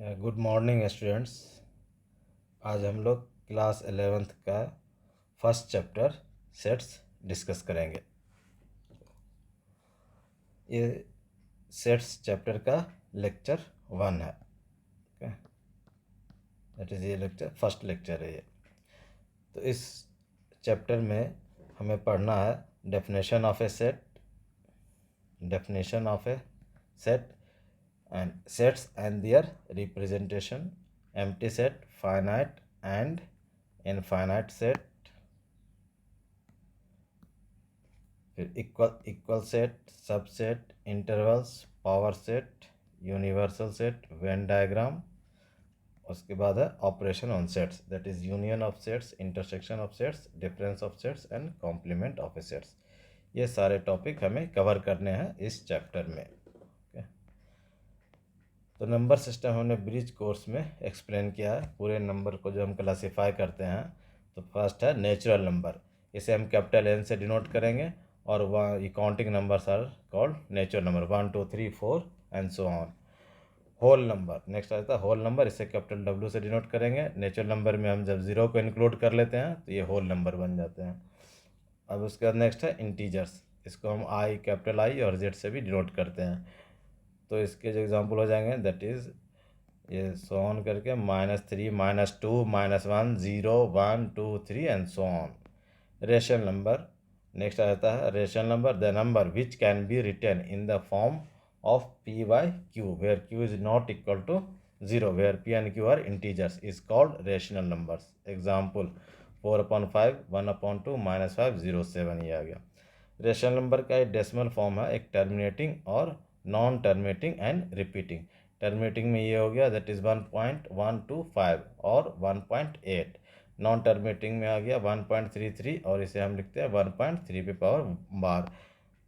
Good morning students. आज हम लोग क्लास 11th का फर्स्ट चैप्टर सेट्स डिस्कस करेंगे। ये सेट्स चैप्टर का लेक्चर 1 है। दैट इज़ ये लेक्चर फर्स्ट लेक्चर है ये। तो इस चैप्टर में हमें पढ़ना है definition of A set, definition of a set and sets and their representation, empty set, finite and infinite set, फिर equal set, subset, intervals, power set, universal set, Venn diagram. उसके बाद है operation on sets, that is union of sets, intersection of sets, difference of sets and complement of a sets. ये सारे topic हमें cover करने हैं इस chapter में। तो नंबर सिस्टम हमने ब्रिज कोर्स में एक्सप्लेन किया है। पूरे नंबर को जो हम क्लासीफाई करते हैं, तो फर्स्ट है नेचुरल नंबर, इसे हम कैपिटल एन से डिनोट करेंगे, और वहाँ ये counting numbers are called natural number 1 2 3 4 and so on. Whole number next आता है होल नंबर, इसे कैपिटल डब्ल्यू से डिनोट करेंगे। नेचुरल नंबर में हम जब ज़ीरो को इंक्लूड कर लेते हैं तो ये होल नंबर बन जाते हैं। अब उसके बाद नेक्स्ट है इंटीजर्स, इसको हम आई, कैपिटल आई और जेड से भी डिनोट करते हैं। तो इसके जो एग्जांपल हो जाएंगे दैट इज़ ये सो ऑन करके -3, -2, -1, 0, 1 2 3 and so on. Rational number next आ जाता है rational number, the number which can be written in the form of p by q where q is not equal to 0, where p and q are integers is called rational numbers. Example 4/5, 1/2, -5, 0 7 ये आ गया। Rational number का एक decimal form है, एक terminating और non terminating and repeating. Terminating में ये हो गया दैट इज़ 1.125 और 1.8। नॉन टर्मिनेटिंग में आ गया 1.33 और इसे हम लिखते हैं 1.3 पे पावर बार।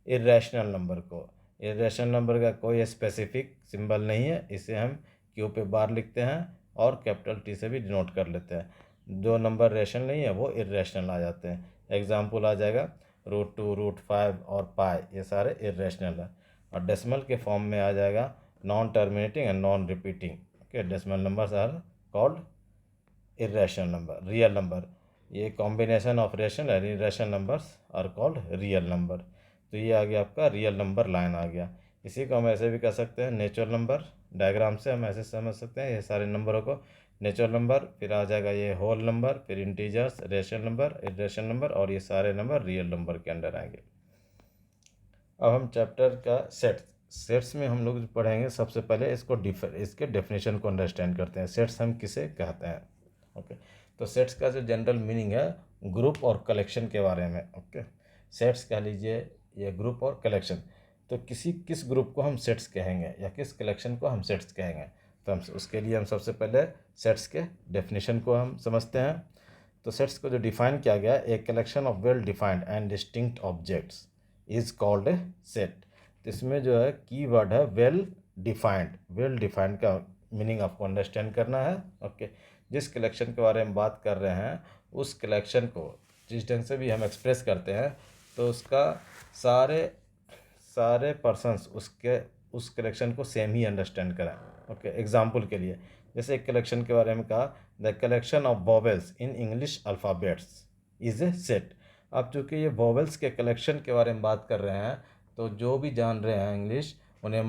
इरेशनल नंबर को, इरेशनल नंबर का कोई स्पेसिफिक सिंबल नहीं है, इसे हम क्यू पे बार लिखते हैं और कैपिटल टी से भी डिनोट कर लेते हैं। जो नंबर रेशनल नहीं है वो इरेशनल आ जाते हैं। एग्जाम्पल आ जाएगा √2, √5 और पाई, ये सारे इरेशनल है। और डेसिमल के फॉर्म में आ जाएगा non terminating and non repeating. Okay, decimal numbers are called irrational number. Real number, ये combination of rational and irrational numbers are called real number. तो ये आ गया आपका रियल नंबर लाइन आ गया। इसी को हम ऐसे भी कर सकते हैं, नेचुरल नंबर डायग्राम से हम ऐसे समझ सकते हैं ये सारे नंबरों को। नेचुरल नंबर, फिर आ जाएगा ये होल नंबर, फिर integers, rational number, irrational number, और ये सारे नंबर रियल नंबर के अंडर आएंगे। अब हम चैप्टर का सेट्स में हम लोग पढ़ेंगे। सबसे पहले इसके डेफिनेशन को अंडरस्टैंड करते हैं। सेट्स हम किसे कहते हैं? ओके, तो सेट्स का जो जनरल मीनिंग है ग्रुप और कलेक्शन के बारे में। ओके, सेट्स कह लीजिए ये ग्रुप और कलेक्शन। तो किस ग्रुप को हम सेट्स कहेंगे या किस कलेक्शन को हम सेट्स कहेंगे? तो हम उसके लिए हम सबसे पहले सेट्स के डेफिनेशन को हम समझते हैं। तो सेट्स को जो डिफाइन किया गया, a collection of well defined and distinct objects is called a set. तो इसमें जो है की वर्ड है वेल डिफाइंड। वेल डिफाइंड का मीनिंग आपको अंडरस्टैंड करना है। ओके, जिस कलेक्शन के बारे में बात कर रहे हैं उस कलेक्शन को जिस ढंग से भी हम एक्सप्रेस करते हैं तो उसका सारे पर्सन्स उस कलेक्शन को सेम ही अंडरस्टैंड करें। ओके, एग्जाम्पल के लिए जैसे एक कलेक्शन के बारे में कहा, the collection of vowels in English alphabets is a set. अब चूँकि ये वॉवेल्स के कलेक्शन के बारे में बात कर रहे हैं, तो जो भी जान रहे हैं इंग्लिश उन्हें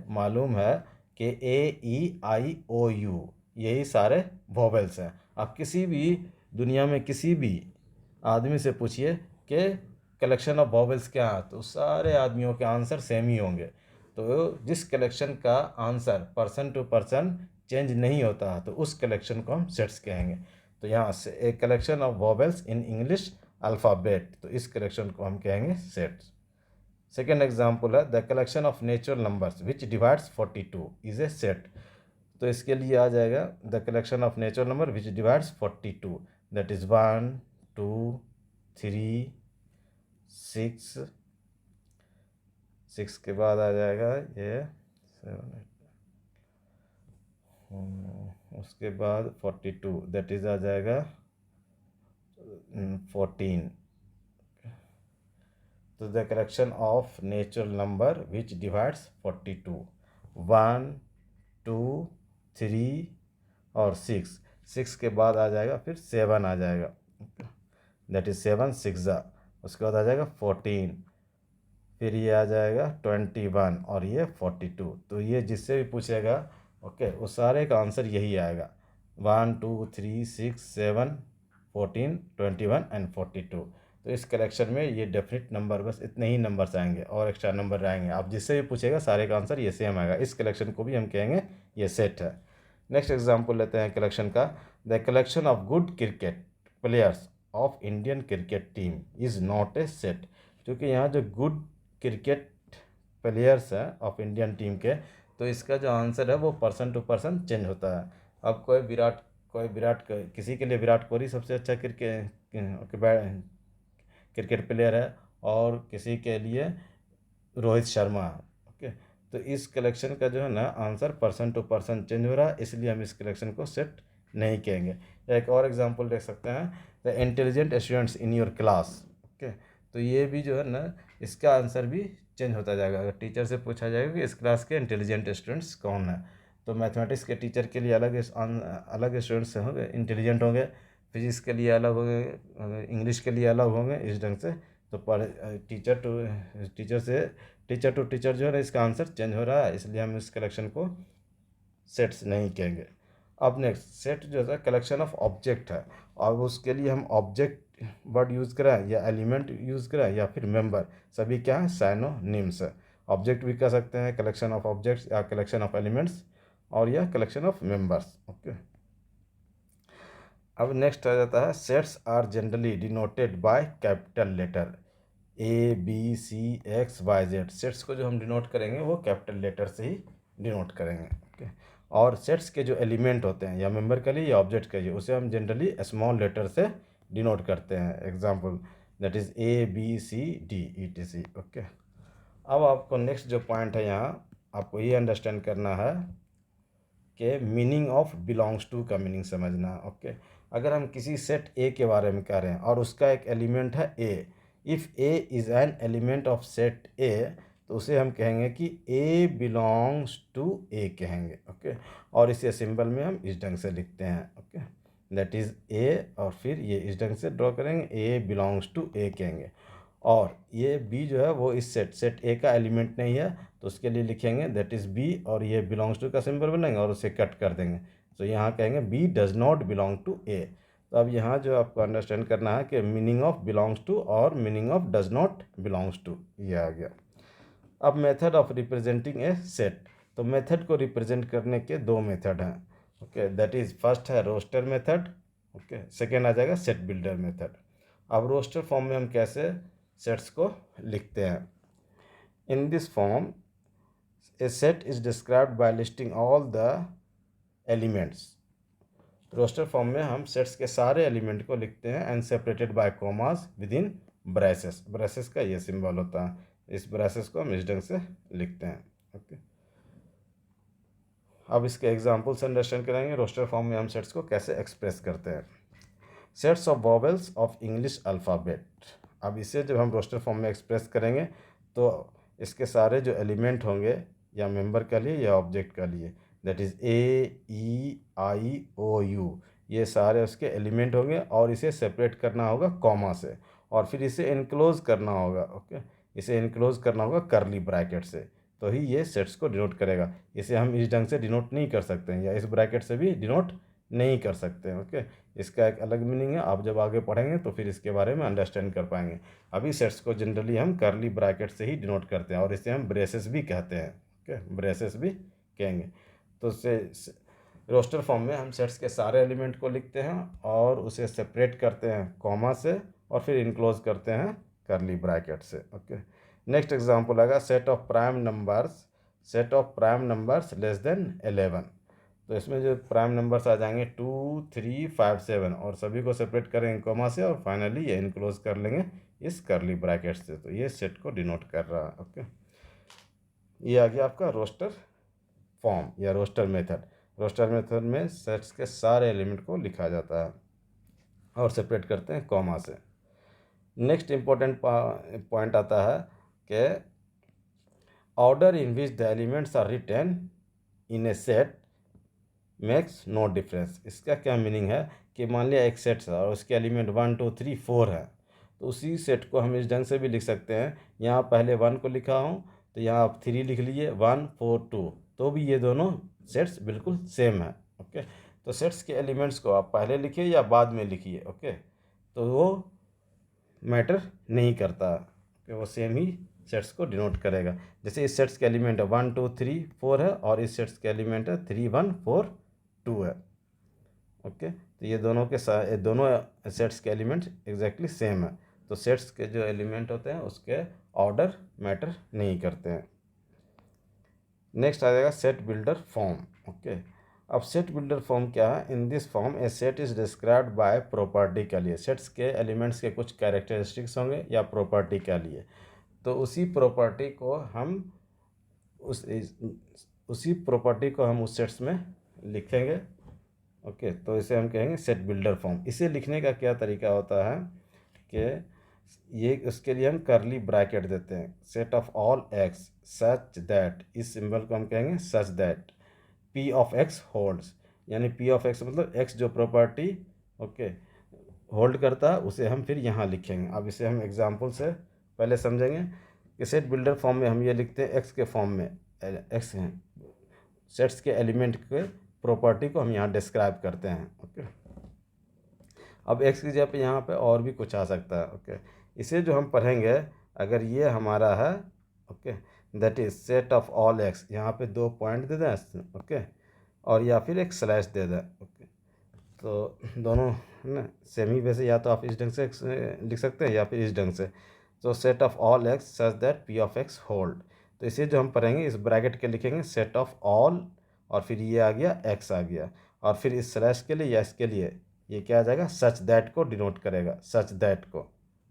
मालूम है कि A E I O U यही सारे वॉवेल्स हैं। आप किसी भी दुनिया में किसी भी आदमी से पूछिए कि कलेक्शन ऑफ वॉवेल्स क्या है, तो सारे आदमियों के आंसर सेम ही होंगे। तो जिस कलेक्शन का answer person to person change नहीं होता है तो उस कलेक्शन को हम सेट्स कहेंगे। तो यहाँ से एक collection of vowels in English alphabet, तो इस कलेक्शन को हम कहेंगे सेट्स। सेकेंड एग्जाम्पल है the collection of natural numbers which divides 42 is a set. तो इसके लिए आ जाएगा the collection of natural number which divides 42, that is 1 2 3 6, 6 के बाद आ जाएगा ये 7 उसके बाद 42, दैट इज़ आ जाएगा 14। तो the collection of natural number which divides 42, 1 2 3 और 6, 6 के बाद आ जाएगा फिर 7 आ जाएगा, दैट इज़ 7 6 उसके बाद आ जाएगा 14, फिर ये आ जाएगा 21 और ये 42। तो ये जिससे भी पूछेगा ओके वो सारे का आंसर यही आएगा, 1 2 3 6 7 14 21 एंड 42। तो इस कलेक्शन में ये डेफिनेट नंबर बस इतने ही नंबर्स आएंगे और एक्स्ट्रा नंबर आएंगे। आप जिससे भी पूछेगा सारे का आंसर ये सेम आएगा। इस कलेक्शन को भी हम कहेंगे ये सेट है। नेक्स्ट एग्जाम्पल लेते हैं कलेक्शन का। The collection of good cricket players of Indian cricket team is not a set. क्योंकि यहाँ जो गुड क्रिकेट प्लेयर्स हैं ऑफ इंडियन टीम के, तो इसका जो आंसर है वो पर्सन टू पर्सन चेंज होता है। अब किसी के लिए विराट कोहली सबसे अच्छा क्रिकेट प्लेयर है और किसी के लिए रोहित शर्मा है। ओके, तो इस कलेक्शन का जो है ना answer person to person change हो रहा है, इसलिए हम इस कलेक्शन को सेट नहीं कहेंगे। एक और एग्जांपल देख सकते हैं, the intelligent students in your class. Okay, तो ये भी जो है ना इसका आंसर भी चेंज होता जाएगा। अगर टीचर से पूछा जाएगा कि इस क्लास के इंटेलिजेंट स्टूडेंट्स कौन है, तो मैथमेटिक्स के टीचर के लिए अलग स्टूडेंट्स होंगे, इंटेलिजेंट होंगे, फिजिक्स के लिए अलग होंगे, इंग्लिश के लिए अलग होंगे, इस ढंग से। तो टीचर टू टीचर जो है ना इसका आंसर चेंज हो रहा है, इसलिए हम इस कलेक्शन को सेट्स नहीं कहेंगे। अब नेक्स्ट सेट जो है कलेक्शन ऑफ ऑब्जेक्ट है, और उसके लिए हम ऑब्जेक्ट वर्ड यूज़ करें या एलिमेंट यूज़ करें या फिर मेंबर, सभी क्या है साइनोनिम्स है। ऑब्जेक्ट भी कह सकते हैं कलेक्शन ऑफ ऑब्जेक्ट्स या कलेक्शन ऑफ एलिमेंट्स, और यह कलेक्शन ऑफ मेंबर्स। ओके, अब नेक्स्ट आ जाता है sets are generally denoted by capital letter ABCXYZ। Sets को जो हम डिनोट करेंगे वो कैपिटल लेटर से ही डिनोट करेंगे। ओके, और सेट्स के जो एलिमेंट होते हैं या मेंबर के लिए या ऑब्जेक्ट के लिए उसे हम जनरली स्मॉल लेटर से डिनोट करते हैं। Example that is ABCD ETC। Okay, अब आपको नेक्स्ट जो पॉइंट है यहाँ आपको ये अंडरस्टैंड करना है कि मीनिंग ऑफ बिलोंग्स टू का मीनिंग समझना। ओके, अगर हम किसी सेट ए के बारे में कह रहे हैं और उसका एक एलिमेंट है a, if a is an element of set A, तो उसे हम कहेंगे कि ए बिलोंग्स टू ए कहेंगे। ओके, और इसे सिंबल में हम इस ढंग से लिखते हैं। ओके, दैट इज़ ए, और फिर ये इस ढंग से ड्रॉ करेंगे, ए बिलोंग्स टू ए कहेंगे। और ये बी जो है वो इस सेट ए का एलिमेंट नहीं है, तो उसके लिए लिखेंगे दैट इज़ बी, और ये बिलोंग्स टू का सिंबल बनाएंगे और उसे कट कर देंगे। तो यहाँ कहेंगे b does not belong to A. तो अब यहाँ जो आपको अंडरस्टैंड करना है कि मीनिंग ऑफ बिलोंग्स टू और meaning of does not belongs to, ये आ गया। अब method of representing a set, तो मेथड को रिप्रेजेंट करने के दो मेथड हैं। ओके, दैट इज़ फर्स्ट है रोस्टर मेथड, ओके, सेकेंड आ जाएगा सेट बिल्डर मेथड। अब रोस्टर फॉर्म में हम कैसे सेट्स को लिखते हैं? In this form a set is described by listing all the elements. Roster form में हम सेट्स के सारे एलिमेंट को लिखते हैं and separated by commas within braces. Braces का ये सिंबल होता है, इस ब्रेसेस को हम इस ढंग से लिखते हैं। ओके, अब इसके एग्जांपल्स अंडरस्टैंड करेंगे रोस्टर फॉर्म में हम सेट्स को कैसे एक्सप्रेस करते हैं। Sets of vowels of English alphabet. अब इसे जब हम रोस्टर फॉर्म में एक्सप्रेस करेंगे तो इसके सारे जो एलिमेंट होंगे या मेंबर के लिए या ऑब्जेक्ट के लिए, दैट इज़ AEIOU, ये सारे उसके एलिमेंट होंगे और इसे सेपरेट करना होगा कॉमा से, और फिर इसे इनक्लोज करना होगा। ओके, इसे इनक्लोज करना होगा करली ब्रैकेट से, तो ही ये सेट्स को डिनोट करेगा। इसे हम इस ढंग से डिनोट नहीं कर सकते हैं या इस ब्रैकेट से भी डिनोट नहीं कर सकते हैं। ओके, इसका एक अलग मीनिंग है, आप जब आगे पढ़ेंगे तो फिर इसके बारे में अंडरस्टैंड कर पाएंगे। अभी सेट्स को जनरली हम करली ब्रैकेट से ही डिनोट करते हैं और इसे हम ब्रेसेस भी कहते हैं। ओके, ब्रेसेस भी कहेंगे। तो रोस्टर फॉर्म में हम सेट्स के सारे एलिमेंट को लिखते हैं और उसे सेपरेट करते हैं कॉमा से और फिर इनक्लोज करते हैं करली ब्रैकेट से। ओके, नेक्स्ट एग्जांपल आएगा set of prime numbers less then 11। तो इसमें जो प्राइम नंबर्स आ जाएंगे 2 3 5 7 और सभी को सेपरेट करेंगे कॉमा से और फाइनली ये इनक्लोज कर लेंगे इस करली ब्रैकेट से, तो ये सेट को डिनोट कर रहा है। ओके, ये आ गया आपका रोस्टर फॉर्म या रोस्टर मेथड। रोस्टर मेथड में सेट्स के सारे एलिमेंट को लिखा जाता है और सेपरेट करते हैं कॉमा से। नेक्स्ट इम्पोर्टेंट पॉइंट आता है कि order in which the elements are written in a set makes no difference. इसका क्या मीनिंग है कि मान लिया एक सेट है और उसके एलिमेंट 1 2 3 4 है, तो उसी सेट को हम इस ढंग से भी लिख सकते हैं। यहाँ पहले 1 को लिखा हूँ तो यहाँ आप 3 लिख लीजिए, 1 4 2, तो भी ये दोनों सेट्स बिल्कुल सेम है। ओके, तो सेट्स के एलिमेंट्स को आप पहले लिखिए या बाद में लिखिए, ओके, तो वो मैटर नहीं करता कि वो सेम ही सेट्स को डिनोट करेगा। जैसे इस सेट्स के एलिमेंट है 1 2 3 4 है और इस सेट्स के एलिमेंट है 3 1 4 2 है। ओके, तो ये दोनों के साथ दोनों सेट्स के एलिमेंट एग्जैक्टली सेम है, तो सेट्स के जो एलिमेंट होते हैं उसके ऑर्डर मैटर नहीं करते हैं। नेक्स्ट आ जाएगा सेट बिल्डर फॉर्म। ओके, अब सेट बिल्डर फॉर्म क्या है? इन this form a set is described bye property के लिए, सेट्स के एलिमेंट्स के कुछ कैरेक्टरिस्टिक्स होंगे या प्रॉपर्टी के लिए, तो उसी प्रॉपर्टी को हम उस सेट्स में लिखेंगे। ओके, तो इसे हम कहेंगे सेट बिल्डर फॉर्म। इसे लिखने का क्या तरीका होता है कि ये उसके लिए हम करली ब्रैकेट देते हैं, set of all x such that, इस सिंबल को हम कहेंगे such that P of x holds, यानी पी ऑफ एक्स मतलब एक्स जो प्रॉपर्टी ओके होल्ड करता है उसे हम फिर यहाँ लिखेंगे। अब इसे हम एग्जांपल से पहले समझेंगे कि सेट बिल्डर फॉर्म में हम ये लिखते हैं एक्स के फॉर्म में, एक्स हैं सेट्स के एलिमेंट के प्रॉपर्टी को हम यहाँ डिस्क्राइब करते हैं। ओके, अब एक्स की जगह पे यहाँ पे और भी कुछ आ सकता है। ओके, इसे जो हम पढ़ेंगे, अगर ये हमारा है okay that is set of all x, यहाँ पे 2 पॉइंट दे दें ओके, और या फिर एक स्लैश दे दें। ओके, तो दोनों है ना सेम ही, वैसे या तो आप इस ढंग से लिख सकते हैं या फिर इस ढंग से। तो set of all x such that P of x hold, तो इसे जो हम पढ़ेंगे इस ब्रैकेट के लिखेंगे सेट ऑफ ऑल, और फिर ये आ गया एक्स आ गया, और फिर इस स्लैश के लिए या इसके लिए ये क्या आ जाएगा, सच दैट को डिनोट करेगा, सच दैट को।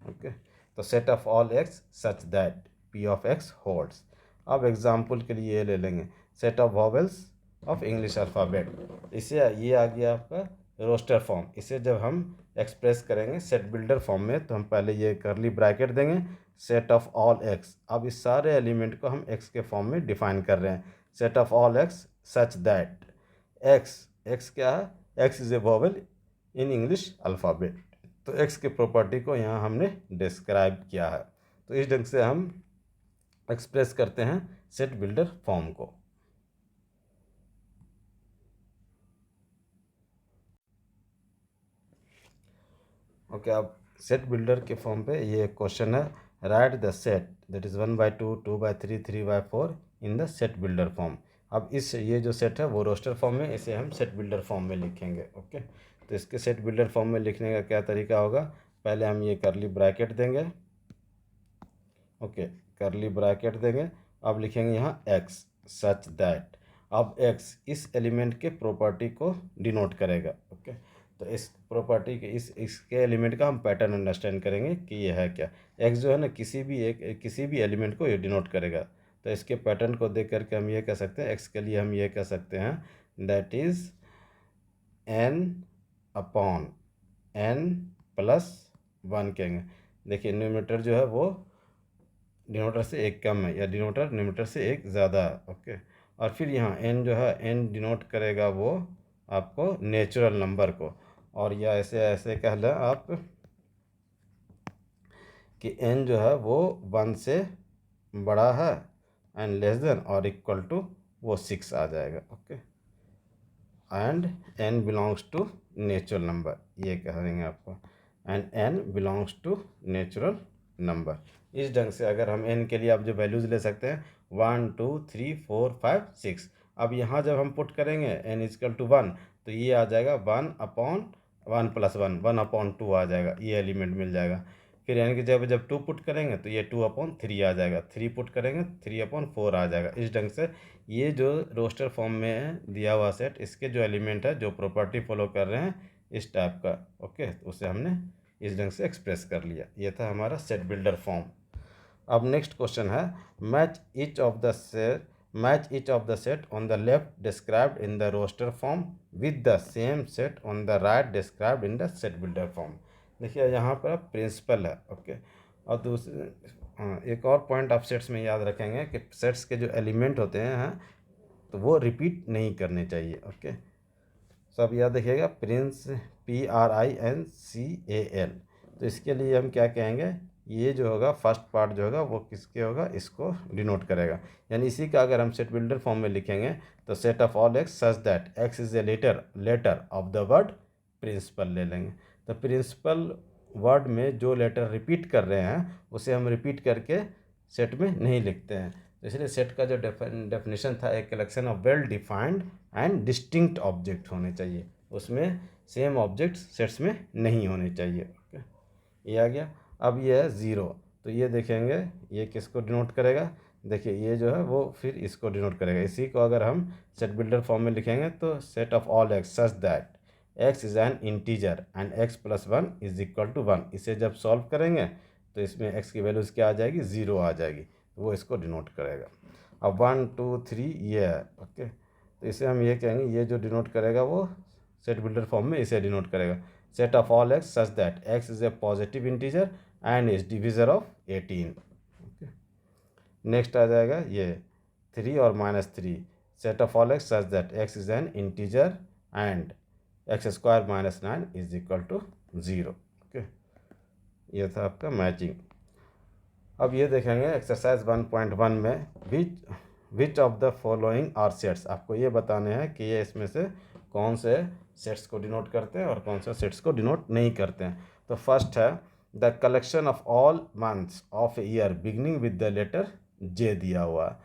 ओके, तो set of all x such that P of x holds. अब एग्जाम्पल के लिए ये ले लेंगे set of vowels of English alphabet, इसे ये आ गया आपका रोस्टर फॉर्म। इसे जब हम एक्सप्रेस करेंगे सेट बिल्डर फॉर्म में तो हम पहले ये करली ब्रैकेट देंगे सेट ऑफ ऑल एक्स, अब इस सारे एलिमेंट को हम एक्स के फॉर्म में डिफाइन कर रहे हैं, set of all x such that x, x क्या है, x is A vowel in English alphabet, तो एक्स के प्रॉपर्टी को यहाँ हमने डिस्क्राइब किया है। तो इस ढंग से हम एक्सप्रेस करते हैं सेट बिल्डर फॉर्म को। ओके, अब सेट बिल्डर के फॉर्म पे ये क्वेश्चन है, right the set that is 1/2 2/3 3/4 in the set builder form. अब ये जो सेट है वो रोस्टर फॉर्म में, इसे हम सेट बिल्डर फॉर्म में लिखेंगे। ओके, तो इसके सेट बिल्डर फॉर्म में लिखने का क्या तरीका होगा, पहले हम ये करली ब्रैकेट देंगे। ओके, करली ब्रैकेट देंगे, अब लिखेंगे यहाँ एक्स सच दैट, अब एक्स इस एलिमेंट के प्रॉपर्टी को डिनोट करेगा। ओके, तो इस प्रॉपर्टी के इसके एलिमेंट का हम पैटर्न अंडरस्टैंड करेंगे कि ये है क्या। एक्स जो है ना किसी भी एलिमेंट को ये डिनोट करेगा, तो इसके पैटर्न को देख करके हम ये कह सकते हैं, एक्स के लिए हम ये कह सकते हैं that is N upon N plus 1 कहेंगे। देखिए न्यूमरेटर जो है वो डिनोटर से एक कम है या डिनोटर न्यूमरेटर से एक ज़्यादा है। ओके, और फिर यहाँ एन जो है एन डिनोट करेगा वो आपको नेचुरल नंबर को, और या ऐसे ऐसे कह लें आप कि एन जो है वो 1 से बड़ा है एंड लेस देन और इक्वल टू वो 6 आ जाएगा। Okay, and N belongs to natural number, ये कह देंगे आपको, and N belongs to natural number. इस ढंग से अगर हम एन के लिए आप जो वैल्यूज़ ले सकते हैं 1 2 3 4 5 6, अब यहाँ जब हम पुट करेंगे एन इजकल टू 1 तो ये आ जाएगा 1/1 + 1 1/2 आ जाएगा, ये एलिमेंट मिल जाएगा। फिर एन की जगह जब 2 पुट करेंगे तो ये 2/3 आ जाएगा, 3 पुट करेंगे 3/4 आ जाएगा। इस ढंग से ये जो रोस्टर फॉर्म में दिया हुआ सेट, इसके जो एलिमेंट है जो प्रॉपर्टी फॉलो कर रहे हैं इस टाइप का, ओके, तो उसे हमने इस ढंग से एक्सप्रेस कर लिया। ये था हमारा सेट बिल्डर फॉर्म। अब नेक्स्ट क्वेश्चन है, match each of the set on the left described in the roster form with the same set on the right described in the set builder form. देखिए यहाँ पर principal है। Okay, और दूसरे हाँ एक और पॉइंट आप सेट्स में याद रखेंगे कि सेट्स के जो एलिमेंट होते हैं तो वो रिपीट नहीं करने चाहिए। ओके, सब याद रखिएगा, PRINCAL। तो इसके लिए हम क्या कहेंगे, ये जो होगा फर्स्ट पार्ट जो होगा वो किसके होगा, इसको डिनोट करेगा। यानी इसी का अगर हम सेट बिल्डर फॉर्म में लिखेंगे तो set of all x such that x is a letter of the word principal ले लेंगे। तो प्रिंसिपल वर्ड में जो लेटर रिपीट कर रहे हैं उसे हम रिपीट करके सेट में नहीं लिखते हैं। तो इसलिए सेट का जो डेफिनेशन था, एक collection of well defined and distinct object होने चाहिए, उसमें सेम ऑब्जेक्ट सेट्स में नहीं होने चाहिए। ओके, ये आ गया। अब ये है ज़ीरो, तो ये देखेंगे ये किसको डिनोट करेगा, देखिए ये जो है वो फिर इसको डिनोट करेगा। इसी को अगर हम सेट बिल्डर फॉर्म में लिखेंगे तो set of all x such that X is an integer and X plus one is equal to one. इसे जब सॉल्व करेंगे तो इसमें एक्स की वैल्यूज़ क्या आ जाएगी, ज़ीरो आ जाएगी, तो वो इसको डिनोट करेगा। अब 1 2 3 ये है। ओके, तो इसे हम ये कहेंगे, ये जो डिनोट करेगा वो सेट बिल्डर फॉर्म में इसे डिनोट करेगा। Set of all x such that x is a positive integer and is divisor of 18। Okay, next आ जाएगा ये 3 और -3। Set of all x such that x is an integer and x square minus 9 is equal to 0। Okay, ये था आपका matching. अब ये देखेंगे एक्सरसाइज 1.1 में which of the following are sets. आपको ये बताने हैं कि ये इसमें से कौन से सेट्स को डिनोट करते हैं और कौन से सेट्स को डिनोट नहीं करते हैं। तो फर्स्ट है the collection of all months of year beginning with the letter J दिया हुआ है।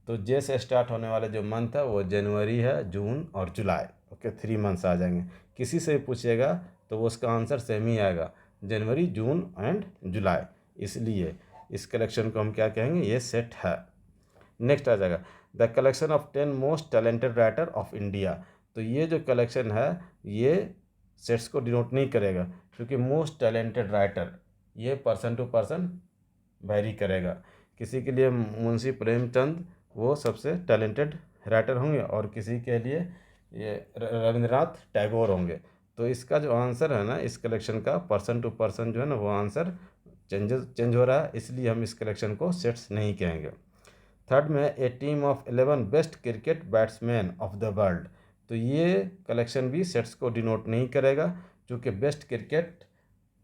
तो जे से स्टार्ट होने वाले जो मंथ है वो जनवरी है, जून और जुलाई। ओके, 3 मंथ्स आ जाएंगे। किसी से भी पूछिएगा तो वो उसका आंसर सेम ही आएगा, जनवरी, जून एंड जुलाई। इसलिए इस कलेक्शन को हम क्या कहेंगे, ये सेट है। नेक्स्ट आ जाएगा the collection of 10 most talented writer of India. तो ये जो कलेक्शन है ये सेट्स को डिनोट नहीं करेगा, क्योंकि मोस्ट टैलेंटेड राइटर ये पर्सन टू पर्सन वेरी करेगा। किसी के लिए मुंशी प्रेमचंद वो सबसे टैलेंटेड राइटर होंगे और किसी के लिए ये रविंद्रनाथ टैगोर होंगे। तो इसका जो आंसर है ना इस कलेक्शन का, पर्सन टू पर्सन जो है ना वो आंसर चेंज हो रहा है, इसलिए हम इस कलेक्शन को सेट्स नहीं कहेंगे। थर्ड में a team of 11 best cricket batsman of the world. तो ये कलेक्शन भी सेट्स को डिनोट नहीं करेगा, क्योंकि बेस्ट क्रिकेट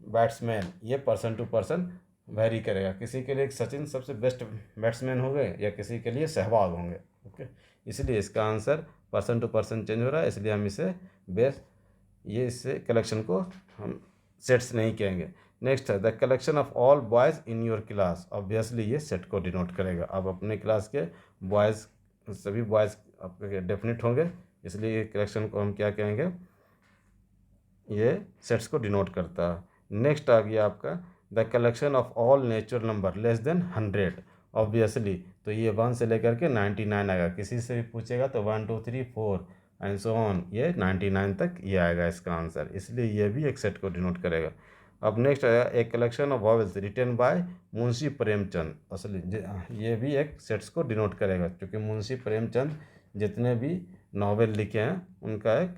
बैट्समैन ये पर्सन टू पर्सन वेरी करेगा। किसी के लिए सचिन सबसे बेस्ट बैट्समैन होंगे या किसी के लिए सहवाग होंगे। ओके, इसलिए इसका answer person to person change हो रहा है, इसलिए हम इसे बेस्ट ये इससे कलेक्शन को हम सेट्स नहीं कहेंगे। नेक्स्ट है the collection of all boys in your class. Obviously ये सेट को डिनोट करेगा। अब अपने क्लास के बॉयज़ सभी बॉयज़ आपके डेफिनेट होंगे, इसलिए ये कलेक्शन को हम क्या कहेंगे, ये सेट्स को डिनोट करता है। नेक्स्ट आ गया आपका the collection of all natural number less then 100। Obviously तो ये 1 से लेकर के 99 आएगा। किसी से भी पूछेगा तो 1 2 3 4 एंड सो ऑन, ये 99 तक ये आएगा इसका आंसर, इसलिए ये भी एक सेट को डिनोट करेगा। अब नेक्स्ट आएगा एक collection of vowels written by Munshi Premchand. असली ये भी एक सेट्स को डिनोट करेगा, क्योंकि मुंशी प्रेमचंद जितने भी नावल लिखे हैं उनका एक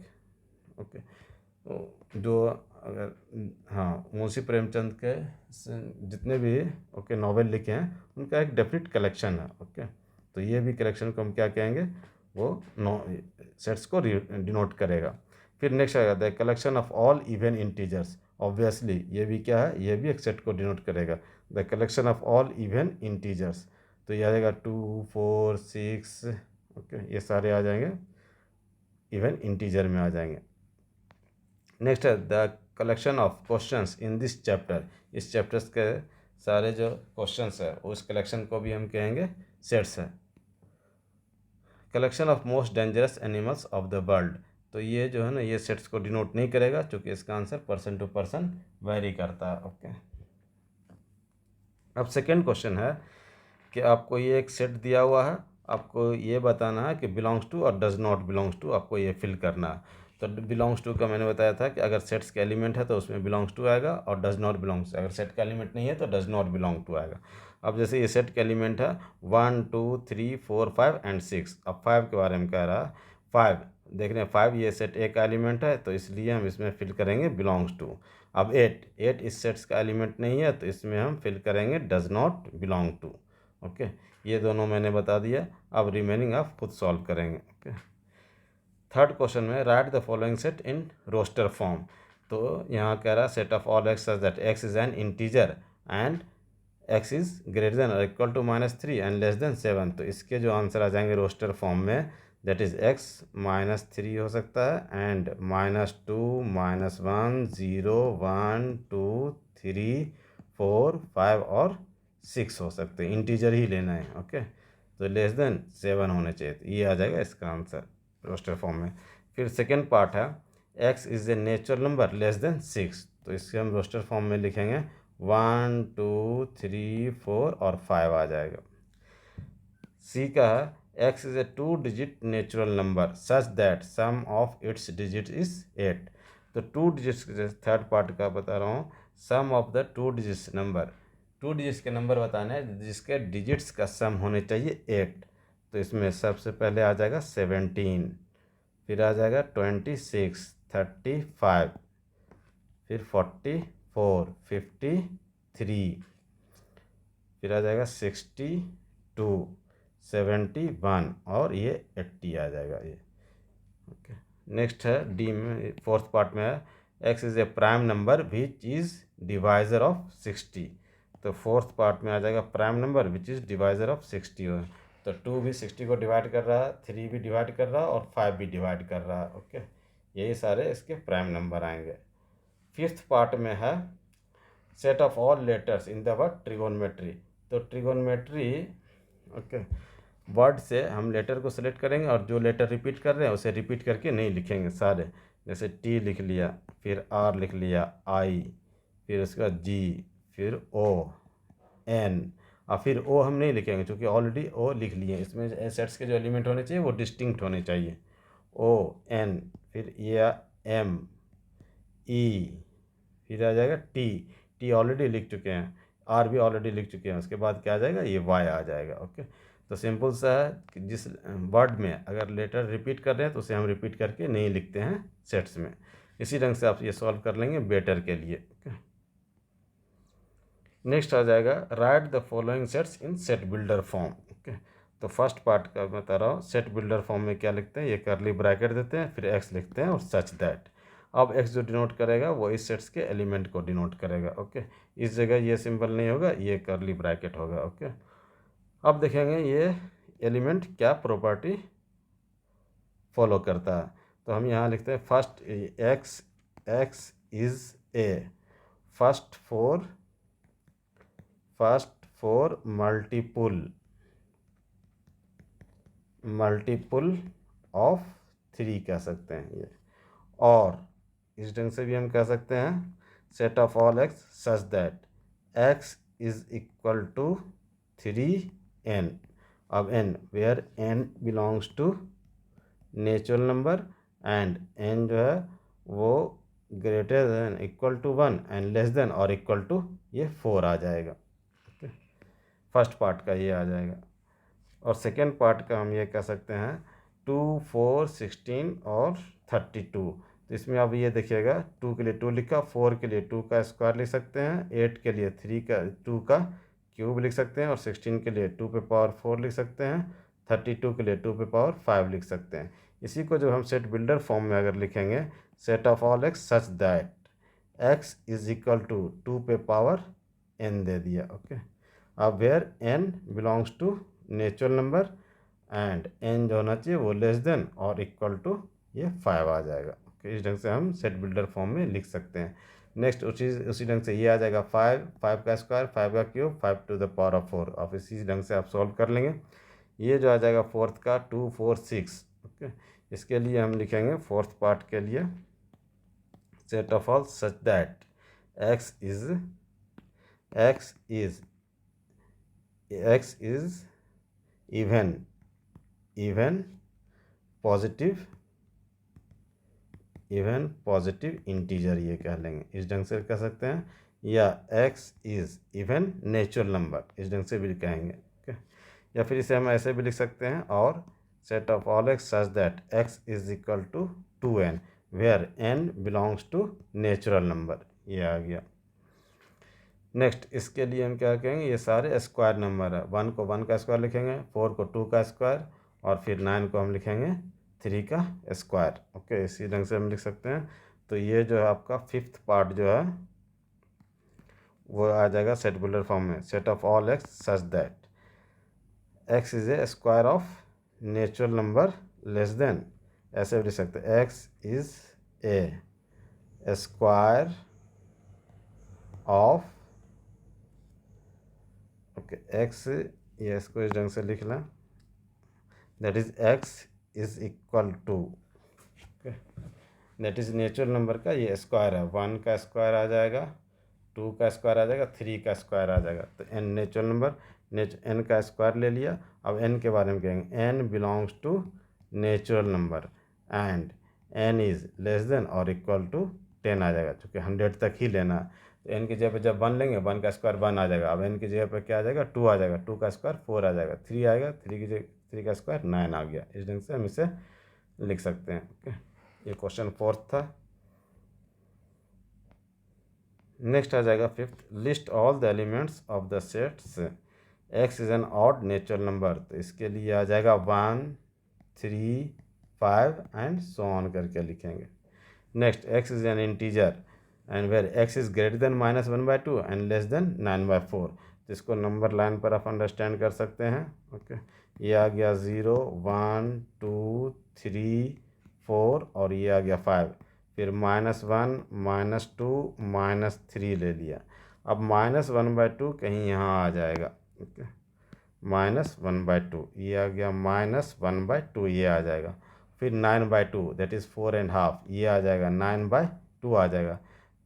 ओके जो अगर हाँ मुंशी प्रेमचंद के जितने भी ओके नावल लिखे हैं उनका एक डेफिनेट कलेक्शन है। ओके, तो ये भी कलेक्शन को हम क्या कहेंगे, वो सेट्स को डिनोट करेगा। फिर नेक्स्ट आएगा the collection of all even integers. Obviously ये भी क्या है, ये भी एक सेट को डिनोट करेगा, the collection of all even integers. तो ये आ जाएगा 2 4 6। ओके, ये सारे आ जाएंगे इवन इंटीजर में आ जाएंगे। नेक्स्ट है the collection of questions in this chapter. इस चैप्टर्स के सारे जो क्वेश्चंस है उस कलेक्शन को भी हम कहेंगे सेट्स है। Collection of most dangerous animals of the world. तो ये जो है ना ये सेट्स को डिनोट नहीं करेगा, क्योंकि इसका answer person to person vary करता है। ओके, अब सेकेंड क्वेश्चन है कि आपको ये एक सेट दिया हुआ है, आपको ये बताना है कि बिलोंग्स टू और डज नॉट बिलोंग्स टू, आपको ये फिल करना है। तो बिलोंग्स टू का मैंने बताया था कि अगर सेट्स का एलिमेंट है तो उसमें बिलोंग्स टू आएगा, और डज नॉट बिलोंग्स, अगर सेट का एलिमेंट नहीं है तो डज नॉट बिलोंग टू आएगा। अब जैसे ये सेट का एलिमेंट है 1 2 3 4 5 एंड 6। अब 5 के बारे में कह रहा है, 5 देख रहे हैं 5 ये सेट ए का एलिमेंट है, तो इसलिए हम इसमें फिल करेंगे बिलोंग्स टू। अब 8 इस सेट्स का एलिमेंट नहीं है, तो इसमें हम फिल करेंगे does not belong to. Okay, ये दोनों मैंने बता दिया। अब रिमेनिंग आप खुद सॉल्व करेंगे। ओके, थर्ड क्वेश्चन में write the following set in roster form. तो यहाँ कह रहा set of all x such that x is an integer and x is greater than और equal to -3 and less than 7। तो इसके जो आंसर आ जाएंगे रोस्टर फॉर्म में, दैट इज एक्स -3 हो सकता है एंड -2 -1 0 1 2 3 4 5 और 6 हो सकते हैं। इंटीजर ही लेना है। ओके, तो लेस देन 7 होने चाहिए। तो ये आ जाएगा इसका आंसर रोस्टर फॉर्म में। फिर सेकेंड पार्ट है x is A natural number less then 6। तो इसके हम रोस्टर फॉर्म में लिखेंगे 1 2 3 4 और 5 आ जाएगा। सी का है x is a 2 digit natural number such that sum of its digit is 8। तो 2 डिजिट्स थर्ड पार्ट का बता रहा हूँ, sum of the 2 digits number, 2 digits के नंबर बताने हैं जिसके डिजिट्स का सम होने चाहिए 8। तो इसमें सबसे पहले आ जाएगा 17, फिर आ जाएगा 26 35, फिर 44 53, फिर आ जाएगा 62 71 और ये 80 आ जाएगा ये। ओके, नेक्स्ट है डी में, फोर्थ पार्ट में है x is a prime number which is divisor of 60। तो फोर्थ पार्ट में आ जाएगा prime number which is divisor of 60। तो 2 भी 60 को डिवाइड कर रहा है, 3 भी डिवाइड कर रहा है और 5 भी डिवाइड कर रहा है। ओके, यही सारे इसके प्राइम नंबर आएंगे। फिफ्थ पार्ट में है set of all letters in the word trigonometry. तो ट्रिगोनमेट्री ओके वर्ड से हम लेटर को सेलेक्ट करेंगे और जो लेटर रिपीट कर रहे हैं उसे रिपीट करके नहीं लिखेंगे सारे। जैसे टी लिख लिया, फिर आर लिख लिया, आई, फिर उसके बाद जी, फिर ओ एन, और फिर ओ हम नहीं लिखेंगे क्योंकि ऑलरेडी ओ लिख लिए। इसमें सेट्स के जो एलिमेंट होने चाहिए वो डिस्टिंक्ट होने चाहिए। ओ एन, फिर ए एम ई, फिर आ जाएगा टी, टी ऑलरेडी लिख चुके हैं, आर भी ऑलरेडी लिख चुके हैं, उसके बाद क्या आ जाएगा ये वाई आ जाएगा। ओके, तो सिंपल सा है कि जिस वर्ड में अगर लेटर रिपीट कर रहे हैं तो उसे हम रिपीट करके नहीं लिखते हैं सेट्स में। इसी ढंग से आप ये सॉल्व कर लेंगे बेटर के लिए। ओके, नेक्स्ट आ जाएगा right the following sets in set builder form. Okay, तो फर्स्ट पार्ट का बता रहा हूँ, सेट बिल्डर फॉर्म में क्या लिखते हैं, ये करली ब्रैकेट देते हैं, फिर एक्स लिखते हैं और सच दैट। अब एक्स जो डिनोट करेगा वो इस सेट्स के एलिमेंट को डिनोट करेगा। ओके, इस जगह ये सिंबल नहीं होगा, ये करली ब्रैकेट होगा। ओके, अब देखेंगे ये एलिमेंट क्या प्रॉपर्टी फॉलो करता है। तो हम यहाँ लिखते हैं first x, x is A first four multiple of 3 कह सकते हैं ये। और इस ढंग से भी हम कह सकते हैं set of all x such that x is equal to 3n। अब n where n belongs to natural number and n जो है वो greater than equal to 1 and less than और इक्वल टू ये 4 आ जाएगा। ओके, फर्स्ट पार्ट का ये आ जाएगा। और सेकेंड पार्ट का हम ये कह सकते हैं 2 4 16 और 32। तो इसमें अब ये देखिएगा 2 के लिए 2 लिखा, 4 के लिए 2 का स्क्वायर लिख सकते हैं, 8 के लिए 2 का क्यूब लिख सकते हैं और 16 के लिए 2 पे पावर 4 लिख सकते हैं, 32 के लिए 2 पे पावर 5 लिख सकते हैं। इसी को जब हम सेट बिल्डर फॉर्म में अगर लिखेंगे set of all x such that x is equal to 2 पे पावर n दे दिया। ओके, अब where n belongs to natural number and n जो होना चाहिए वो लेस देन और इक्वल टू ये 5 आ जाएगा। ओके, इस ढंग से हम सेट बिल्डर फॉर्म में लिख सकते हैं। नेक्स्ट उसी ढंग से ये आ जाएगा 5 का स्क्वायर, 5 का cube, 5 to the power of 4। अब इसी ढंग से आप सॉल्व कर लेंगे। ये जो आ जाएगा फोर्थ का 2 4 6। ओके, इसके लिए हम लिखेंगे फोर्थ पार्ट के लिए set of all such that x is even positive integer ये कह लेंगे, इस ढंग से कह सकते हैं, या x is even natural number इस ढंग से भी कहेंगे। ओके, या फिर इसे हम ऐसे भी लिख सकते हैं और set of all x such that x is equal to 2n where n belongs to natural number, ये आ गया। नेक्स्ट इसके लिए हम क्या कहेंगे, ये सारे स्क्वायर नंबर है। 1 को 1 का स्क्वायर लिखेंगे, 4 को 2 का स्क्वायर और फिर 9 को हम लिखेंगे 3 का स्क्वायर। ओके, इसी ढंग से हम लिख सकते हैं। तो ये जो है आपका फिफ्थ पार्ट जो है वो आ जाएगा सेट बिल्डर फॉर्म में, set of all x such that x is a square of natural number less than, ऐसे भी लिख सकते हैं X is a square of, okay X, ये इसको इस ढंग से लिख लें, that is X is equal to, okay that is natural number का ये स्क्वायर है, 1 का स्क्वायर आ जाएगा, 2 का स्क्वायर आ जाएगा, 3 का स्क्वायर आ जाएगा। तो एन नेचुरल नंबर, एन का स्क्वायर ले लिया। अब एन के बारे में कहेंगे, n belongs to natural number and n is less than और इक्वल टू 10 आ जाएगा, क्योंकि 100 तक ही लेना है। तो एन की जगह पर जब 1 लेंगे, 1 का स्क्वायर 1 आ जाएगा। अब एन की जगह पर क्या आ जाएगा, 2 आ जाएगा, 2 का स्क्वायर 4 आ जाएगा, 3 आएगा, 3 की जगह 3 का स्क्वायर 9 आ गया। इस ढंग से हम इसे लिख सकते हैं। ओके, ये क्वेश्चन 4th था। नेक्स्ट आ जाएगा 5th, list all the elements of the sets x is N odd natural number. तो इसके लिए आ जाएगा 1, 3, 5 एंड सो ऑन करके लिखेंगे। Next, x is an integer and where x is greater than -1/2 and less than 9/4। तो इसको number line पर आप अंडरस्टैंड कर सकते हैं। ओके, ये आ गया 0, 1, 2, 3, 4 और ये आ गया 5, फिर -1, -2, -3 ले लिया। अब -1/2 कहीं यहाँ आ जाएगा। ओके, -1/2 ये आ गया, -1/2 ये आ जाएगा, फिर 9/2 दैट इज़ 4.5 ये आ जाएगा, 9/2 आ जाएगा।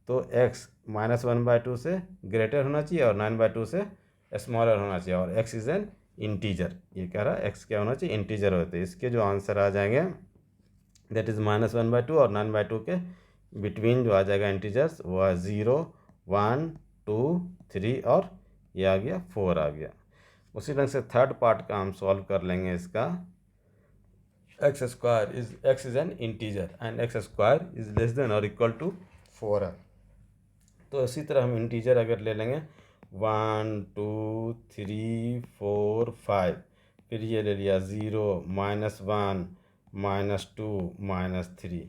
तो x -1/2 से ग्रेटर होना चाहिए और 9/2 से स्मॉलर होना चाहिए, और x इज़ एन इंटीजर। ये कह रहा है x क्या होना चाहिए, इंटीजर होते हैं। इसके जो आंसर आ जाएंगे दैट इज़ -1/2 और 9/2 के बिटवीन जो आ जाएगा इंटीजर्स, वो है 0, 1, 2, 3 और ये आ गया 4 आ गया। उसी ढंग से थर्ड पार्ट का हम सॉल्व कर लेंगे इसका। X is an integer and x square is less than और इक्वल टू 4 है। तो इसी तरह हम इंटीजर अगर ले लेंगे 1, 2, 3, 4, 5, फिर ये ले लिया 0, -1, -2, -3।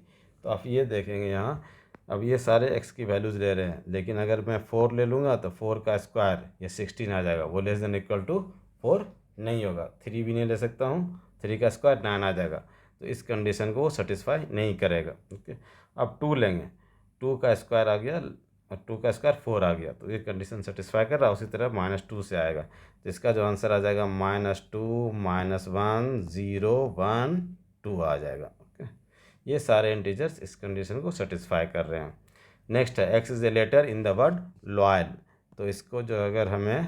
तो आप ये देखेंगे यहाँ, अब ये सारे x की वैल्यूज़ ले रहे हैं, लेकिन अगर मैं 4 ले लूँगा तो 4 का स्क्वायर ये 16 आ जाएगा, वो लेस देन इक्वल टू 4 नहीं होगा। 3 भी नहीं ले सकता हूँ, 3 का स्क्वायर 9 आ जाएगा, तो इस कंडीशन को वो सेटिस्फाई नहीं करेगा। ओके, अब 2 लेंगे, 2 का स्क्वायर आ गया और 2 का स्क्वायर 4 आ गया, तो ये कंडीशन सेटिस्फाई कर रहा है। उसी तरह -2 से आएगा, तो इसका जो आंसर आ जाएगा -2, -1, 0, 1, 2 आ जाएगा। ओके, ये सारे इंटीजर्स इस कंडीशन को सेटिस्फाई कर रहे हैं। नेक्स्ट है x is a letter in the word loyal. तो इसको जो अगर हमें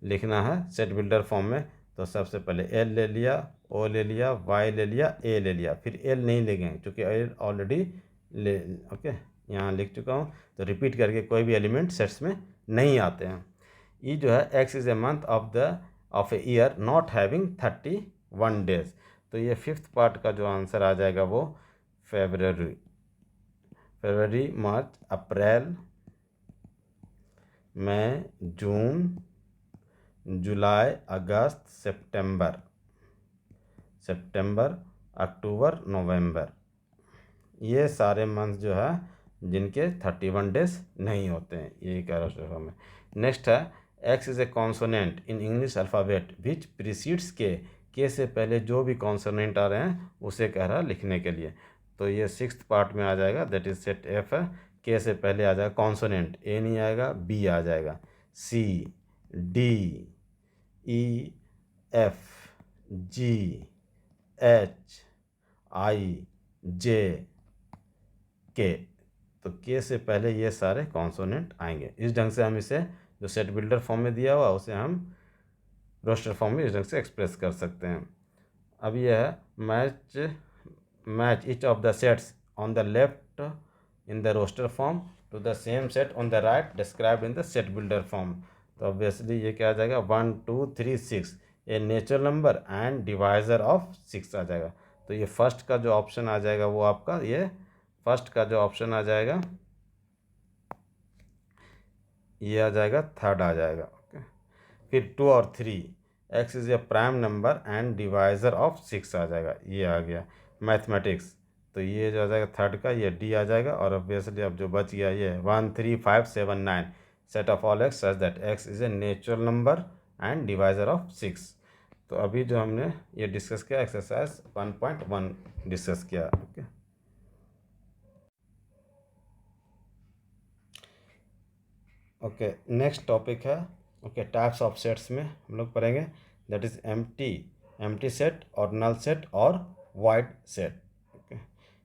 लिखना है सेट बिल्डर फॉर्म में, तो सबसे पहले एल ले लिया, ओ ले लिया, वाई ले लिया, ए ले लिया, फिर एल नहीं लेंगे क्योंकि एल ऑलरेडी ले, ओके यहाँ लिख चुका हूँ, तो रिपीट करके कोई भी एलिमेंट सेट्स में नहीं आते हैं। ई जो है x is a month of a year not having 31 days. तो ये 5th पार्ट का जो आंसर आ जाएगा वो फरवरी, मार्च, अप्रैल, मई, जून, जुलाई, अगस्त, सितंबर, अक्टूबर, नवंबर, ये सारे मंथ जो है जिनके 31 डेज नहीं होते हैं, यही कह रहा हूँ हमें। नेक्स्ट है x is a consonant in English alphabet which precedes के से पहले जो भी कॉन्सोनेंट आ रहे हैं उसे कह रहा है लिखने के लिए। तो ये 6th पार्ट में आ जाएगा, दैट इज सेट एफ है, के से पहले आ जाएगा कॉन्सोनेंट, ए नहीं आएगा, बी आ जाएगा, सी, डी, ई, एफ, जी, एच, आई, जे, के। तो के से पहले ये सारे कॉन्सोनेंट आएंगे। इस ढंग से हम इसे जो सेट बिल्डर फॉर्म में दिया हुआ उसे हम रोस्टर फॉर्म में इस ढंग से एक्सप्रेस कर सकते हैं। अब यह है match each of the sets on the left in the roster form to the same set on the right described in the set builder form. तो ऑब्वियसली ये क्या आ जाएगा, 1, 2, 3, 6 a natural number and divisor of 6 आ जाएगा। तो ये first का जो ऑप्शन आ जाएगा वो आपका, ये फर्स्ट का जो ऑप्शन आ जाएगा ये आ जाएगा, थर्ड आ जाएगा। ओके, फिर 2 और 3 x is a prime number and divisor of 6 आ जाएगा, ये आ गया मैथमेटिक्स। तो ये जो आ जाएगा थर्ड का, ये डी आ जाएगा। और ऑब्वियसली अब जो बच गया ये 1 3 5 7 9 set of all x such that X is a natural number and divisor of 6। तो अभी जो हमने ये डिस्कस किया एक्सरसाइज 1.1 डिस्कस किया। ओके, ओके नेक्स्ट टॉपिक है ओके टाइप्स ऑफ सेट्स में हम लोग पढ़ेंगे दैट इज़ एम्प्टी सेट और नल सेट और वाइड सेट। ओके,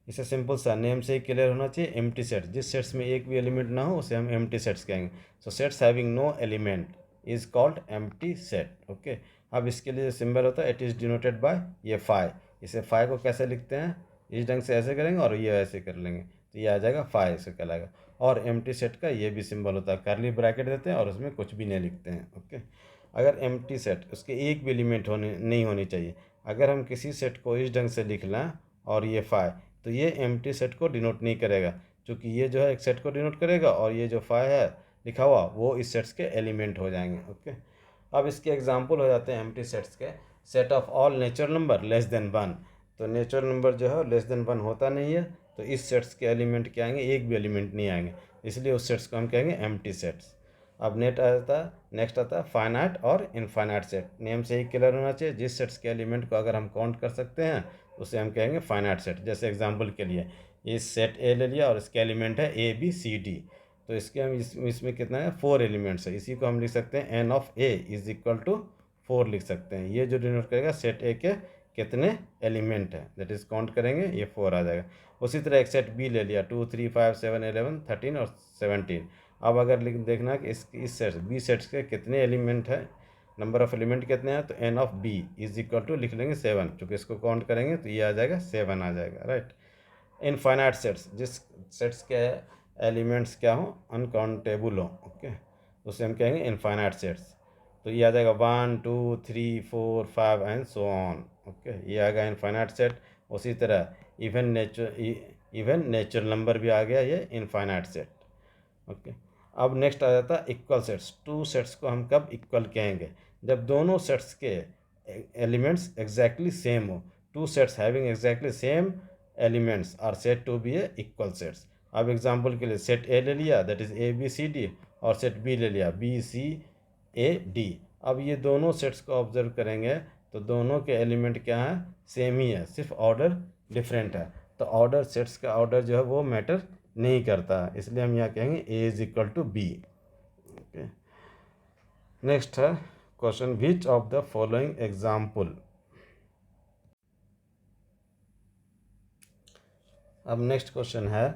इसे सिंपल सा नेम से ही क्लियर होना चाहिए। एम्प्टी सेट, जिस सेट्स में एक भी एलिमेंट ना हो उसे हम एम्प्टी सेट्स कहेंगे। So sets having no element is called empty set. Okay, अब इसके लिए सिंबल होता है इट इज़ डिनोटेड बाय ये फाई। इसे फाई को कैसे लिखते हैं, इस ढंग से ऐसे करेंगे और ये ऐसे कर लेंगे तो ये आ जाएगा फाई से कहलाएगा। और एम्प्टी सेट का ये भी सिंबल होता है, कर्ली ब्रैकेट देते हैं और उसमें कुछ भी नहीं लिखते हैं। ओके, अगर एम्प्टी सेट उसके एक भी एलिमेंट होने नहीं होनी चाहिए। अगर हम किसी सेट को इस ढंग से लिख लें और ये फाई, तो ये एम्प्टी सेट को डिनोट नहीं करेगा, क्योंकि ये जो है एक सेट को डिनोट करेगा और ये जो फाई है लिखा हुआ वो इस सेट्स के एलिमेंट हो जाएंगे। ओके, अब इसके एग्जाम्पल हो जाते हैं एम्प्टी सेट्स के। Set of all natural number less then 1। तो नेचुरल नंबर जो है लेस देन 1 होता नहीं है, तो इस सेट्स के एलिमेंट क्या आएंगे, एक भी एलिमेंट नहीं आएंगे, इसलिए उस सेट्स को हम कहेंगे एम्प्टी सेट्स। अब नेक्स्ट आता है फाइनाइट और इनफाइनाइट सेट। नेम से ही क्लियर होना चाहिए, जिस सेट्स के एलिमेंट को अगर हम काउंट कर सकते हैं उसे हम कहेंगे फाइनाइट सेट। जैसे एग्जांपल के लिए इस सेट ए ले लिया और इसके एलिमेंट है ए बी सी डी, तो इसके हम इसमें कितना है 4 एलिमेंट्स है, इसी को हम लिख सकते हैं n of A is equal to 4 लिख सकते हैं। ये जो डिनोट करेगा सेट ए के कितने एलिमेंट है, दैट इज काउंट करेंगे ये 4 आ जाएगा। उसी तरह एक सेट बी ले लिया 2 3 5 7 11 13 और 17। अब अगर देखना कि इस सेट बी सेट्स के कितने एलिमेंट है, नंबर ऑफ एलिमेंट कितने हैं, तो n of B is equal to लिख लेंगे 7, चूँकि इसको काउंट करेंगे तो ये आ जाएगा 7 आ जाएगा, राइट। इनफाइनाइट सेट्स, जिस सेट्स के एलिमेंट्स क्या हो अनकाउंटेबल हो, ओके, उसे हम कहेंगे इनफाइनाइट सेट्स। तो ये आ जाएगा 1 2 3 4 5 एंड सो ऑन। ओके, ये आ गया इनफाइनाइट सेट। उसी तरह इवन नेचुरल नंबर भी आ गया ये इनफाइनाइट सेट। ओके, अब नेक्स्ट आ जाता है इक्वल सेट्स। टू सेट्स को हम कब इक्वल कहेंगे, जब दोनों सेट्स के एलिमेंट्स एग्जैक्टली सेम हो। Two sets having exactly same elements are set to be a equal sets. अब एग्जांपल के लिए सेट ए ले लिया that is A B C D, और सेट बी ले लिया बी सी ए डी। अब ये दोनों सेट्स को ऑब्जर्व करेंगे तो दोनों के एलिमेंट क्या हैं, सेम ही है, सिर्फ ऑर्डर डिफरेंट है। तो ऑर्डर सेट्स का ऑर्डर जो है वो मैटर नहीं करता, इसलिए हम यहाँ कहेंगे A is equal to B. Okay, next है question which of the following example. अब नेक्स्ट क्वेश्चन है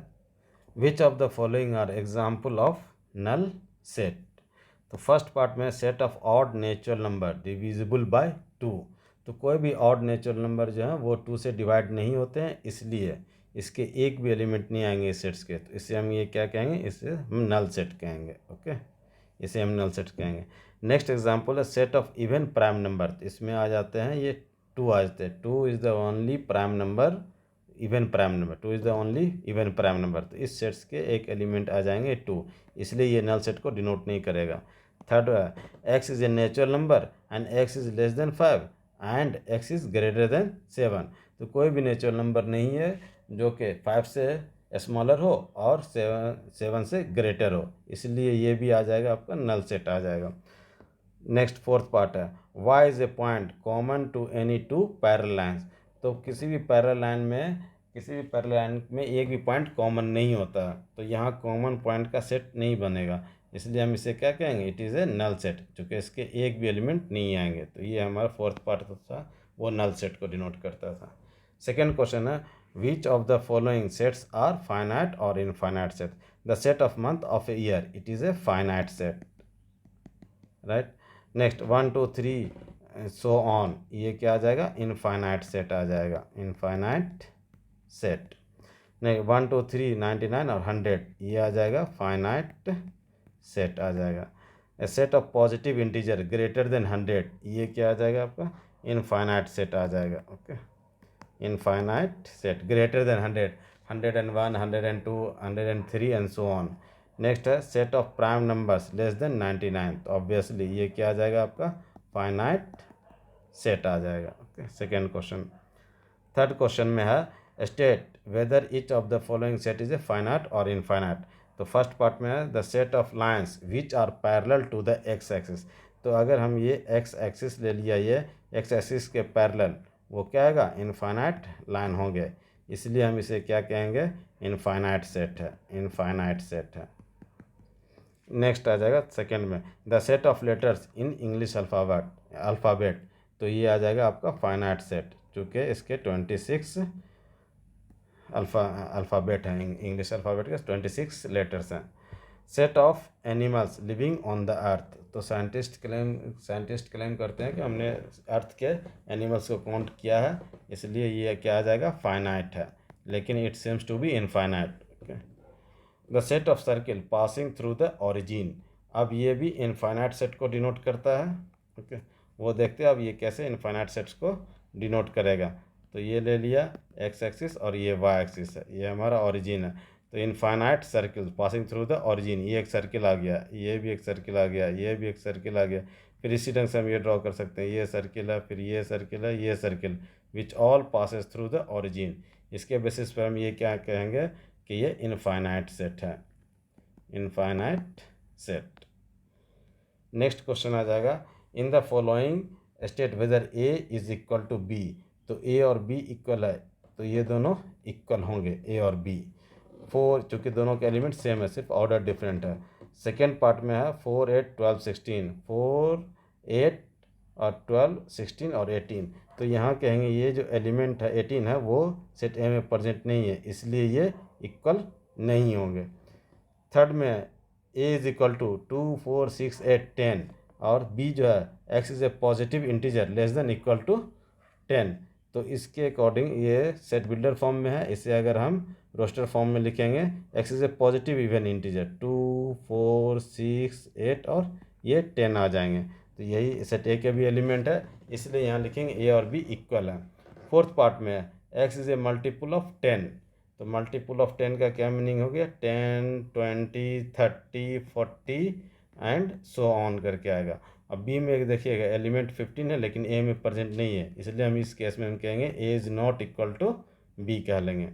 which of the following are example of null set. तो फर्स्ट पार्ट में set of odd natural number divisible by 2। तो कोई भी odd natural number जो है वो 2 से डिवाइड नहीं होते हैं, इसलिए इसके एक भी एलिमेंट नहीं आएंगे इस सेट्स के, तो इसे हम ये क्या कहेंगे, इसे हम नल सेट कहेंगे। ओके, इसे हम नल सेट कहेंगे। नेक्स्ट एग्जांपल है set of even prime number. तो इसमें आ जाते हैं ये 2 आ जाते हैं, 2 is the only prime number, even prime number, 2 is the only even prime number. तो इस सेट्स के एक एलिमेंट आ जाएंगे 2, इसलिए ये नल सेट को डिनोट नहीं करेगा। Third x is a natural number and x is less than 5 and x is greater than 7। तो कोई भी नेचुरल नंबर नहीं है जो कि 5 से स्मॉलर हो और 7 से ग्रेटर हो, इसलिए ये भी आ जाएगा आपका नल सेट आ जाएगा। नेक्स्ट फोर्थ पार्ट है y is a point common to any two parallel lines. तो किसी भी पैरेलल लाइन में एक भी पॉइंट कॉमन नहीं होता, तो यहाँ कॉमन पॉइंट का सेट नहीं बनेगा, इसलिए हम इसे क्या कहेंगे, it is a null set, क्योंकि इसके एक भी एलिमेंट नहीं आएंगे। तो ये हमारा फोर्थ पार्ट था, वो नल सेट को डिनोट करता था। सेकेंड क्वेश्चन है which of the following sets are finite और infinite set. The set of month of a year it is a finite set, right. Next 1 2 3 so on, ये क्या आ जाएगा, इनफाइनाइट सेट आ जाएगा, इनफाइनाइट सेट। नहीं 1 2 3 99 और 100, ये आ जाएगा फाइनाइट सेट आ जाएगा। A set of positive integer greater than 100, ये क्या आ जाएगा आपका, इनफाइनाइट सेट आ जाएगा। Okay, infinite set greater than 100, 101 102 103 and so on. Next है set of prime numbers less than 99, तो ऑब्वियसली ये क्या आ जाएगा आपका फाइनाइट सेट आ जाएगा। Okay, second question. Third question में है state whether each of the following set is a finite और इनफाइनाइट। तो फर्स्ट पार्ट में है the set of lines which are parallel to the x axis. तो अगर हम ये एक्स एक्सिस ले लिया, ये एक्स एक्सिस के पैरेलल, वो क्या आएगा, इनफाइनाइट लाइन होंगे, इसलिए हम इसे क्या कहेंगे, इनफाइनाइट सेट है, इनफाइनाइट सेट है। नेक्स्ट आ जाएगा सेकंड में the set of letters in English alphabet. तो ये आ जाएगा आपका फाइनाइट सेट, चूँकि इसके 26 अल्फ़ाबेट हैं, इंग्लिश अल्फ़ाबेट के 26 लेटर्स हैं। Set of animals living on the earth. तो साइंटिस्ट क्लेम करते हैं कि हमने अर्थ के एनिमल्स को काउंट किया है, इसलिए ये क्या आ जाएगा, फाइनाइट है, लेकिन it seems to be infinite. The set of circle passing through the origin. अब ये भी इनफाइनाइट सेट को डिनोट करता है। ओके, वो देखते हैं अब ये कैसे इनफाइनाइट सेट्स को डिनोट करेगा। तो ये ले लिया एक्स एक्सिस और ये वाई एक्सिस है, ये हमारा ओरिजिन है। तो infinite circle passing through the origin, ये एक सर्किल आ गया, ये भी एक सर्किल आ गया, ये भी एक सर्किल आ गया। फिर इसी ढंग से हम ये ड्रॉ कर सकते हैं, ये सर्किल है, फिर ये सर्किल है, ये circle, which all passes through the origin. इसके बेसिस पर हम ये क्या कहेंगे कि ये इनफाइनाइट सेट है, इनफाइनाइट सेट। नेक्स्ट क्वेश्चन आ जाएगा in the following state whether A is equal to B. तो ए और बी इक्वल है, तो ये दोनों इक्वल होंगे, ए और बी। फोर, चूँकि दोनों के एलिमेंट सेम है, सिर्फ ऑर्डर डिफरेंट है। सेकेंड पार्ट में है 4 8 12 16, 4 8 और 12 16 और 18। तो यहाँ कहेंगे ये जो एलिमेंट है 18 है, वो सेट ए में प्रेजेंट नहीं है, इसलिए ये इक्वल नहीं होंगे। थर्ड में ए इज इक्वल टू 2 4 6 8 10, और बी जो है x is a positive integer less than equal to 10। तो इसके अकॉर्डिंग ये सेट बिल्डर फॉर्म में है, इसे अगर हम रोस्टर फॉर्म में लिखेंगे, x is a positive even integer, 2 4 6 8 और ये 10 आ जाएंगे। तो यही सेट ए के भी एलिमेंट है, इसलिए यहाँ लिखेंगे ए और बी इक्वल है। फोर्थ पार्ट में x is A multiple of 10। तो मल्टीपल ऑफ 10 का क्या मीनिंग हो गया, 10 20 30 40 एंड सो ऑन करके आएगा। अब बी में देखिएगा एलिमेंट 15 है, लेकिन ए में प्रेजेंट नहीं है, इसलिए हम इस केस में हम कहेंगे A is not equal to B कह लेंगे।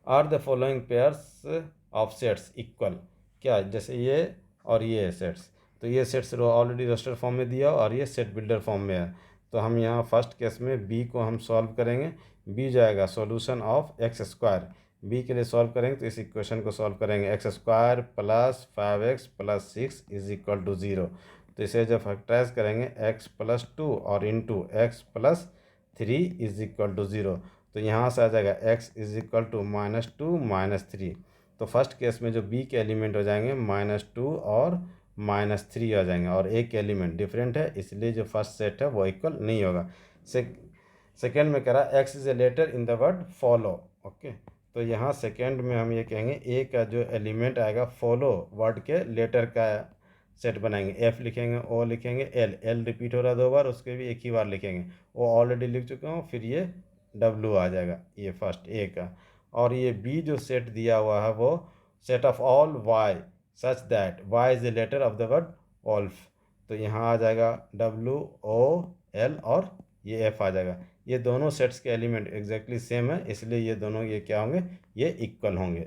Are the following pairs of sets equal. क्या, जैसे ये और ये सेट्स, तो ये सेट्स ऑलरेडी रोस्टर फॉर्म में दिया और ये सेट बिल्डर फॉर्म में है। तो हम यहाँ फर्स्ट केस में बी को हम सॉल्व करेंगे, बी जाएगा solution of x square. B के लिए सॉल्व करेंगे तो इस इक्वेशन को सॉल्व करेंगे, x square plus 5x plus 6 is equal to 0। तो इसे जब फैक्टराइज करेंगे x प्लस 2 और into x plus 3 is equal to 0। तो यहाँ से आ जाएगा x इज इक्वल टू -2 -3। तो फर्स्ट केस में जो b के एलिमेंट हो जाएंगे -2 और -3 आ जाएंगे, और एक एलिमेंट डिफरेंट है, इसलिए जो फर्स्ट सेट है वो इक्वल नहीं होगा। सेकेंड में कह रहा है x is a letter in the word follow. Okay, तो यहाँ सेकेंड में हम ये कहेंगे ए का जो एलिमेंट आएगा फॉलो वर्ड के लेटर का सेट बनाएंगे, एफ लिखेंगे, ओ लिखेंगे, एल रिपीट हो रहा है 2 बार, उसके भी एक ही बार लिखेंगे, ओ ऑलरेडी लिख चुका हूँ, फिर ये डब्लू आ जाएगा, ये फर्स्ट ए का। और ये बी जो सेट दिया हुआ है वो set of all y such that y is the letter of the word wolf. तो यहाँ आ जाएगा WOL और ये एफ आ जाएगा। ये दोनों सेट्स के एलिमेंट एग्जैक्टली सेम है, इसलिए ये दोनों ये क्या होंगे, ये इक्वल होंगे।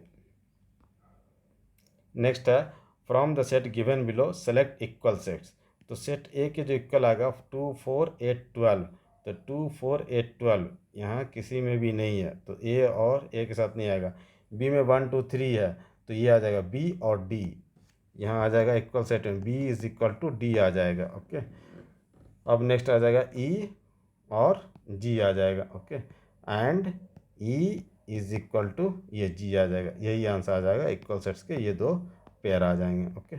नेक्स्ट है from the set given below select equal sets. तो सेट ए के जो इक्वल आएगा 2 4 8 12, तो 2 4 8 12 यहाँ किसी में भी नहीं है, तो ए और ए के साथ नहीं आएगा। बी में 1 2 3 है, तो ये आ जाएगा बी और डी, यहाँ आ जाएगा इक्वल सेट में B is equal to D आ जाएगा। ओके, अब नेक्स्ट आ जाएगा ई और जी आ जाएगा। Okay, and E is equal to ये जी आ जाएगा, यही आंसर आ जाएगा, इक्वल सेट्स के ये दो पेयर आ जाएंगे। Okay,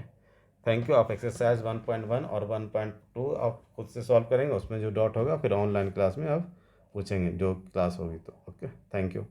thank you. आप एक्सरसाइज 1.1 और 1.2 आप खुद से सॉल्व करेंगे, उसमें जो डॉट होगा फिर ऑनलाइन क्लास में आप पूछेंगे जो क्लास होगी तो। Okay, thank you.